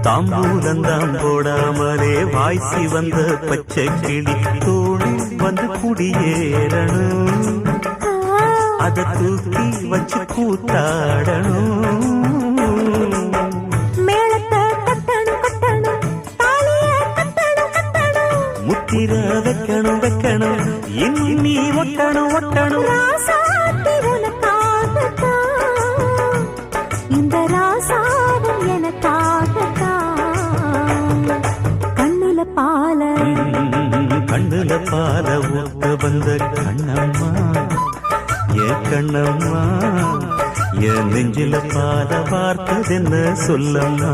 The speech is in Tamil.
தாம்பூலந்தாம் போடாமலே வாய்ச்சி வந்த பச்சை கிளி தோடு வந்து குடியேறணும், அதை தூக்கி வச்சு கூத்தாடணும். முத்திர வைக்கணும் வைக்கணும் இன்னும் நீ ஒட்டணும் ஒட்டணும். இந்த ராசாவும் எனக்காகத்தான். கண்ணுல பால கண்ணுல பால ஊத்த வந்த கண்ணம்மா, ஏ கண்ணம்மா, என் நெஞ்சில பால பார்த்ததென்ன சொல்லம்மா.